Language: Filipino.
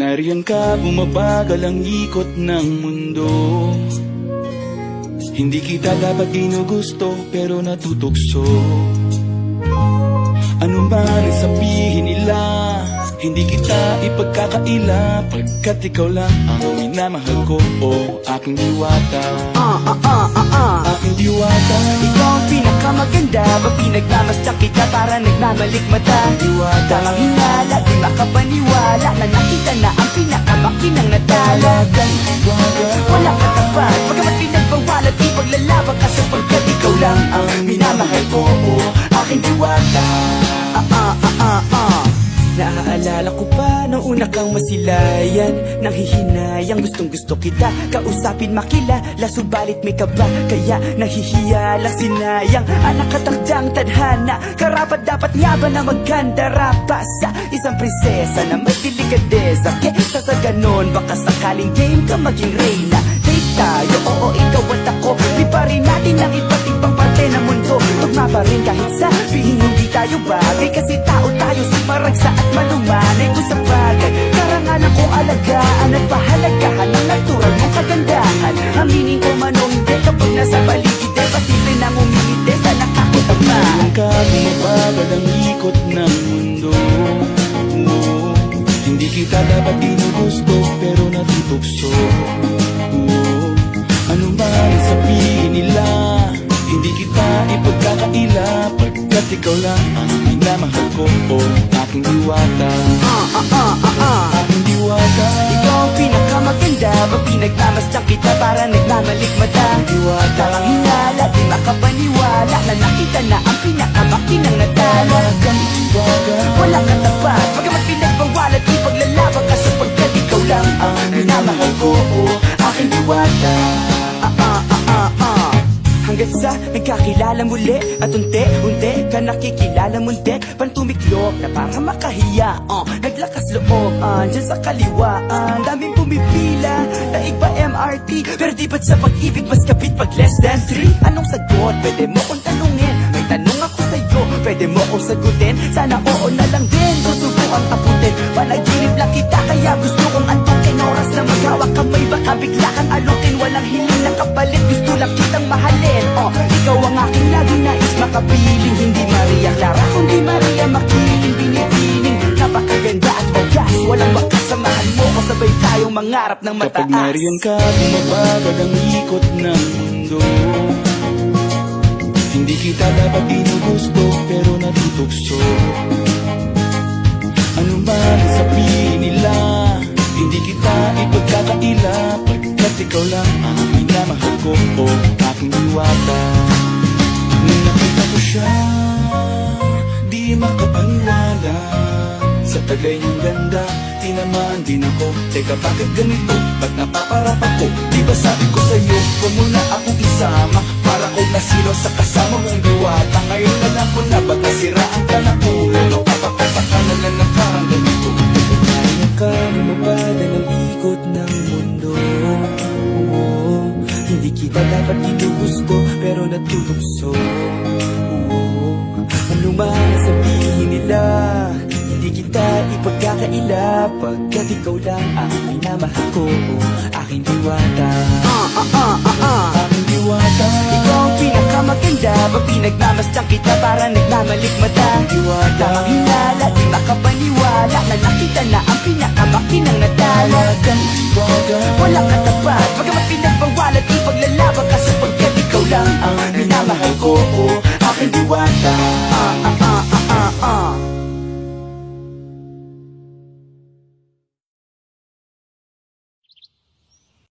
nariyan ka, bumabagal ang ikot ng mundo. Hindi kita dapat ginugusto, pero natutukso. Ano man ang sabihin nila, hindi kita ipagkakaila, pagkat ikaw lang ang minamahal ko, o aking diwata. Aking diwata. Ikaw ang pinakamaganda, pag pinagmamasdan kita para nagmamalikmata. Diwata. Tamang hinala, di makapaniwala na nakita na ang pinakamakinang natala. Diwata. Walang katapat, pagkamat pinagbawalat, ipaglalaban ka sapagkat ikaw lang ang minamahal ko, o aking diwata. Naaalala ko pa nung una kang masilayan, nang hihinayang gustong gusto kita kausapin makilala, subalit may kaba, kaya nahihiya lang sinayang. Anak katakdang tadhana, karapat dapat nga ba na maganda rapa sa isang prinsesa na may delikadesa. Kesa sa ganon, baka sakaling game ka maging reyna. Date tayo, oo ikaw at ako, di pa rin natin ang iba't ibang parte ng mundo. Tugma pa rin kahit sabihin hindi tayo bagay, kasi tao tayo sa maragsa at malumanay kung sa bagay. Karangalan kong alagaan at pahalagahan ng natural mong kagandahan. Aminin ko man o hindi, kapag nasa paligid ay pasila'y nang umingiti sa nakakutama. Nariyan ka, bumabagal ang ikot ng mundo. Hindi kita dapat ginugusto, pero natutukso. Ano man ang sabihin nila, hindi kita ipagkakaila, pagkat ikaw lang ang minamahal ko, o aking diwata. Aking diwata. Ikaw ang pinakamaganda, pag pinagmamasdan kita para nagmamalikmata. Diwata. Tamang hinala, di makapaniwala na nakita na ang pinakamakinang natala. Walang katapat, pagkamat pinagbawalat, ipaglalaban ka sapagkat ikaw lang ang minamahal ko, o aking diwata. Hanggang sa nagkakilala muli at unti-unti ka nakikilala munti, pantumiklo na para makahiya. Naglakas loob dyan sa kaliwaan, daming pumipila, daig pa MRT, pero di ba't sa pag-ibig mas kapit pag less than 3? Anong sagot? Pwede mo kong tanungin, may tanong ako sa'yo, pwede mo kong sagutin, sana oo na lang din, susubukan abutin. Panaginip lang kita, kaya gusto kong antukin, oras na maghawak kamay, baka bigla kang alutin. Walang hiling na kapalit, gusto lang kitang mahalin. Ikaw ang aking laging nais makapiling, hindi Maria Clara kundi Maria Makiling. Binibining, napakaganda at wagas, walang makasamahan mo kung sabay tayong mangarap ng mataas. Kapag nariyan ka, bumabagal ang ikot ng mundo. Hindi kita dapat ginugusto, pero natutukso. Ano man ang sabihin nila, hindi kita ipagkakaila, pagkat ikaw lang ang minamahal ko, o aking diwata. Nung nakita ko siya, di makapaniwala, sa tagay niyang ganda, tinamaan din ako. Teka, bakit ganito? Ba't napaparap ako? Di ba sabi ko sa'yo, huwag mo na akong isama, para kong nasilaw sa kasama mong diwata. Ngayon alam ko na, ba't nasiraan ka na ulo, no? Kapapapaka na lang ng parang ganito. Kaya ka bumabagal ang ikot ng mundo. Hindi kita dapat ginugusto, pero natutukso. Ano man ang sabihin nila, hindi kita ipagkakaila, pagkat ikaw lang ang minamahal ko, aking diwata. Aking diwata. Ikaw ang pinakamaganda, pag pinagmamasdan kita para nagmamalikmata. Diwata. Tamang hinala, di makapaniwala na nakita na ang pinakamakinang natala. Walang katapat, pagkamat pinagbawalat, ipaglalaban ka sapagkat ikaw lang ang minamahal ko, o aking diwata.